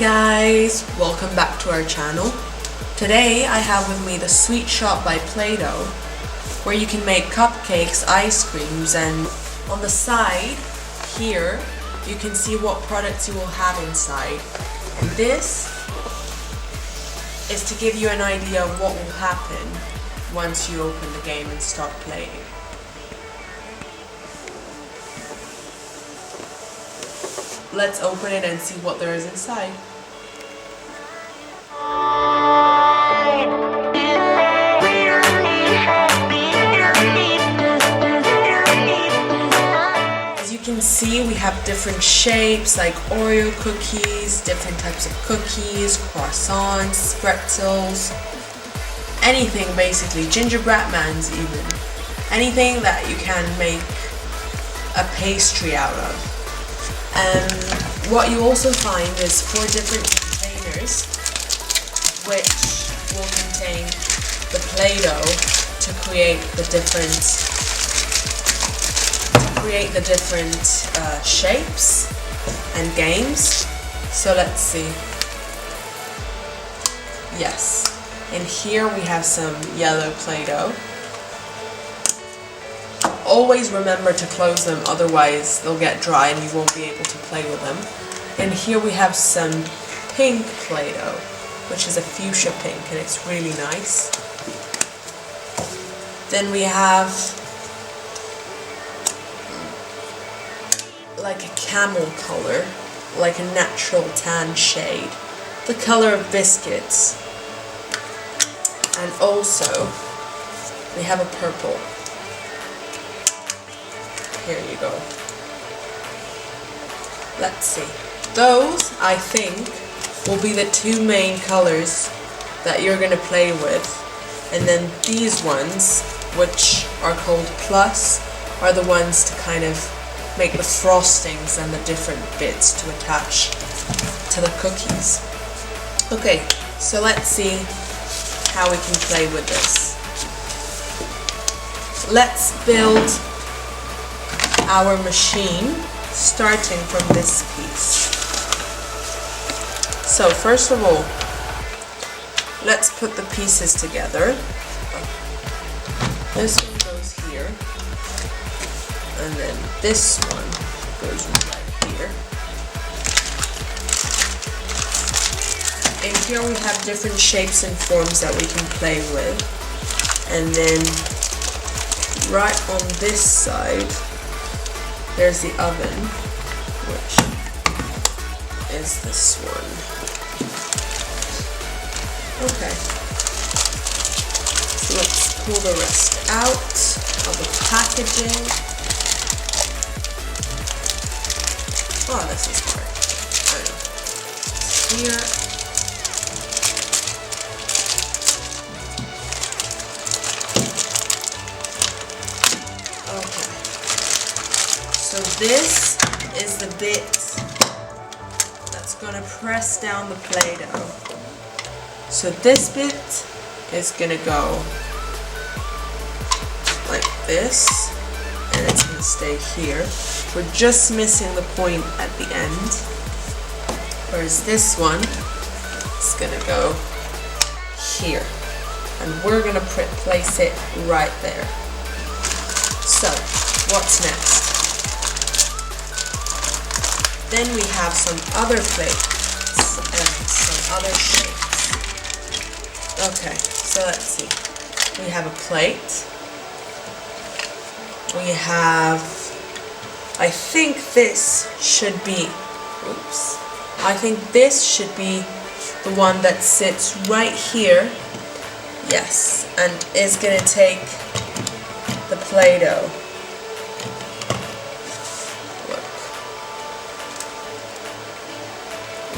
guys, welcome back to our channel. Today I have with me the Sweet Shop by Play-Doh, where you can make cupcakes, ice creams, and on the side here you can see what products you will have inside. And this is to give you an idea of what will happen once you open the game and start playing. Let's open it and see what there is inside. As you can see, we have different shapes like Oreo cookies, different types of cookies, croissants, pretzels, anything basically, gingerbread mans even. Anything that you can make a pastry out of. What you also find is 4 different containers which will contain the Play-Doh to create the different shapes and games. So let's see. Yes, in here we have some yellow Play-Doh. Always remember to close them, otherwise they'll get dry and you won't be able to play with them. And here we have some pink Play-Doh, which is a fuchsia pink, and it's really nice. Then we have like a camel color, like a natural tan shade, the color of biscuits. And also we have a purple. Here you go. Let's see. Those, I think, will be the 2 main colors that you're going to play with. And then these ones, which are called Plus, are the ones to kind of make the frostings and the different bits to attach to the cookies. Okay, so let's see how we can play with this. Let's build our machine starting from this piece. So first of all, let's put the pieces together. This one goes here, and then this one goes right here. And here we have different shapes and forms that we can play with. And then right on this side there's the oven, which is this one. Okay, so let's pull the rest out of the packaging. Oh, this is hard. I know. Here. Okay. So this is the bit that's going to press down the Play-Doh. So this bit is going to go like this, and it's going to stay here. We're just missing the point at the end, whereas this one is going to go here, and we're going to place it right there. So what's next? Then we have some other plates and some other shapes. Okay, so let's see. We have a plate. We have, I think this should be, I think this should be the one that sits right here. Yes, and is going to take the Play-Doh.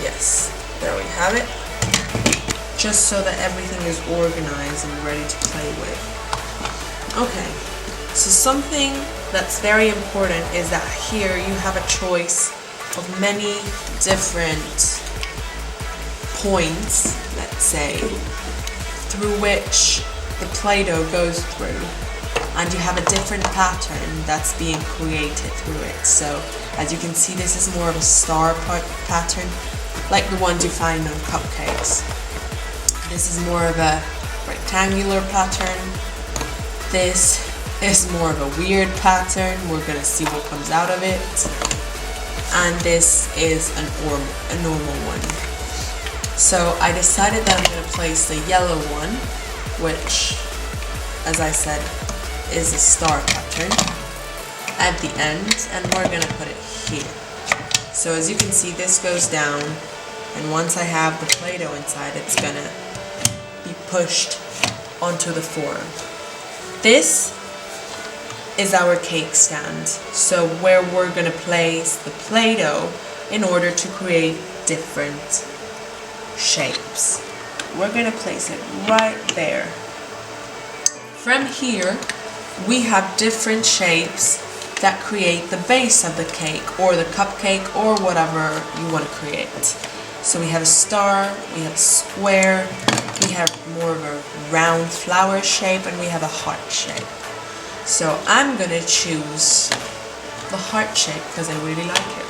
Yes, there we have it. Just so that everything is organized and ready to play with. Okay, so something that's very important is that here you have a choice of many different points, let's say, through which the Play-Doh goes through. And you have a different pattern that's being created through it. So as you can see, this is more of a star pattern. like the ones you find on cupcakes. This is more of a rectangular pattern. This is more of a weird pattern. We're gonna see what comes out of it. And this is a normal one. So I decided that I'm gonna place the yellow one, which, as I said, is a star pattern, at the end, and we're gonna put it here. So as you can see, this goes down, and once I have the Play-Doh inside, it's gonna be pushed onto the form. This is our cake stand, so where we're gonna place the Play-Doh in order to create different shapes. We're gonna place it right there. From here, we have different shapes that create the base of the cake or the cupcake or whatever you want to create. So we have a star, we have a square, we have more of a round flower shape, and we have a heart shape. So I'm gonna choose the heart shape because I really like it,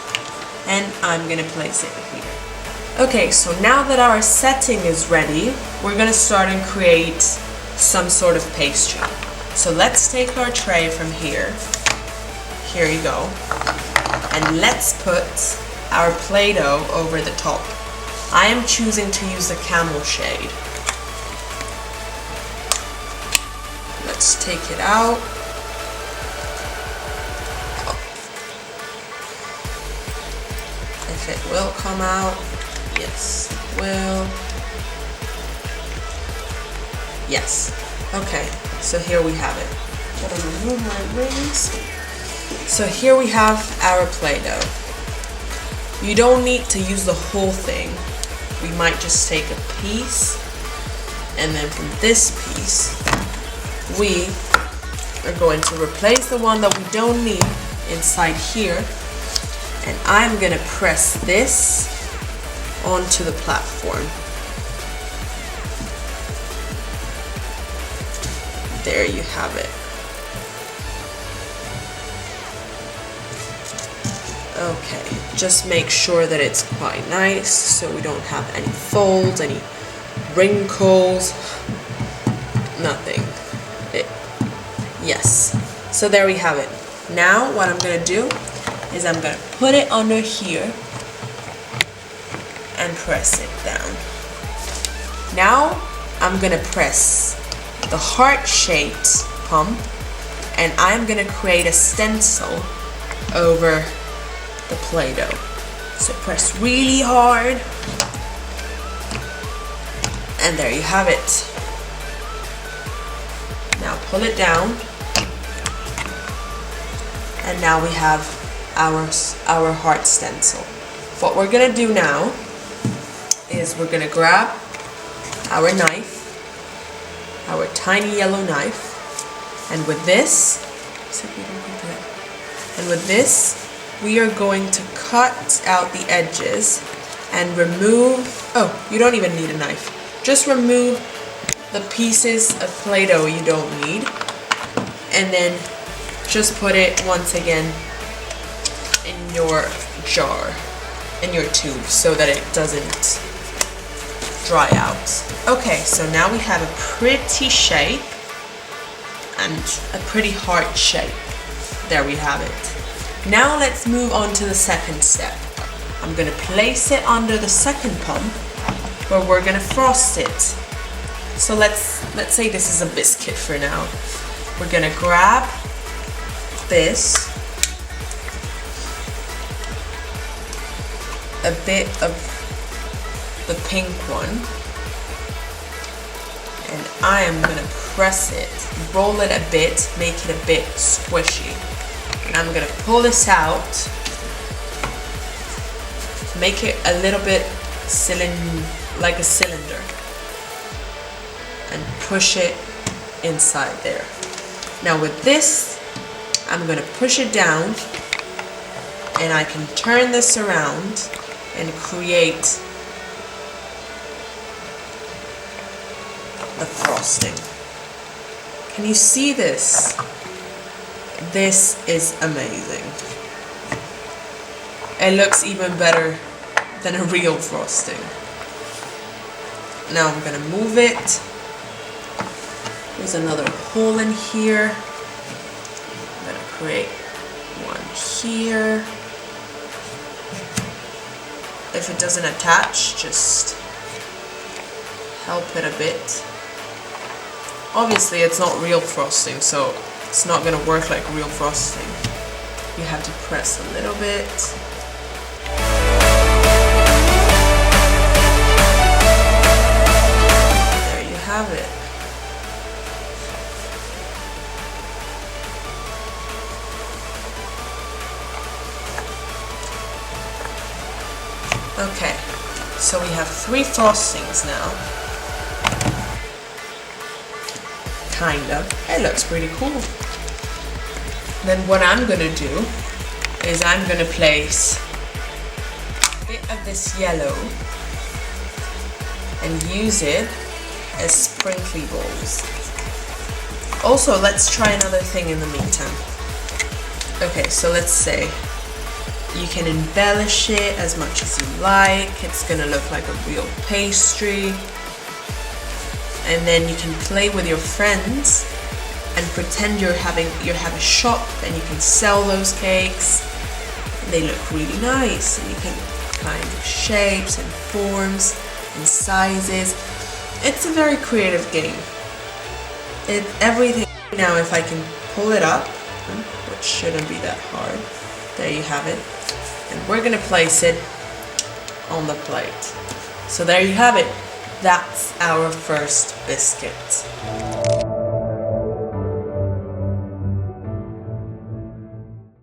and I'm gonna place it here. Okay, so now that our setting is ready, we're gonna start and create some sort of pastry. So let's take our tray from here. Here you go. And let's put our Play-Doh over the top. I am choosing to use the camel shade. Let's take it out. If it will come out. Yes, it will. Yes. Okay, so here we have it. I'm gonna remove my rings. So here we have our Play-Doh. You don't need to use the whole thing. We might just take a piece, and then from this piece, we are going to replace the one that we don't need inside here, and I'm gonna press this onto the platform. There you have it. Okay, just make sure that it's quite nice so we don't have any folds, any wrinkles, nothing. Yes, so there we have it. Now what I'm gonna do is I'm gonna put it under here and press it down. Now I'm gonna press the heart-shaped pump, and I'm gonna create a stencil over the Play-Doh. So press really hard, and there you have it. Now pull it down, and now we have our heart stencil. What we're gonna do now is we're gonna grab our knife, our tiny yellow knife, and with this, we are going to cut out the edges and remove, oh, you don't even need a knife. Just remove the pieces of Play-Doh you don't need, and then just put it once again in your jar, in your tube, so that it doesn't dry out. Okay, so now we have a pretty shape and a pretty heart shape. There we have it. Now let's move on to the second step. I'm gonna place it under the second pump where we're gonna frost it. So let's say this is a biscuit for now. We're gonna grab this, a bit of the pink one, and I am gonna press it, roll it a bit, make it a bit squishy. And I'm gonna pull this out, make it a little bit like a cylinder, and push it inside there. Now with this, I'm gonna push it down, and I can turn this around and create the frosting. Can you see this? This is amazing. It looks even better than a real frosting. Now I'm gonna move it. There's another hole in here. I'm gonna create one here. If it doesn't attach, just help it a bit. Obviously it's not real frosting, so it's not gonna work like real frosting. You have to press a little bit. There you have it. Okay, so we have 3 frostings now. Kind of. It looks pretty cool. Then what I'm gonna do is I'm gonna place a bit of this yellow and use it as sprinkly balls. Also, let's try another thing in the meantime. Okay, so let's say you can embellish it as much as you like. It's gonna look like a real pastry. And then you can play with your friends and pretend you have a shop and you can sell those cakes. And they look really nice, and you can find shapes and forms and sizes. It's a very creative game. Everything. Now if I can pull it up, which shouldn't be that hard. There you have it. And we're gonna place it on the plate. So there you have it. That's our first biscuit.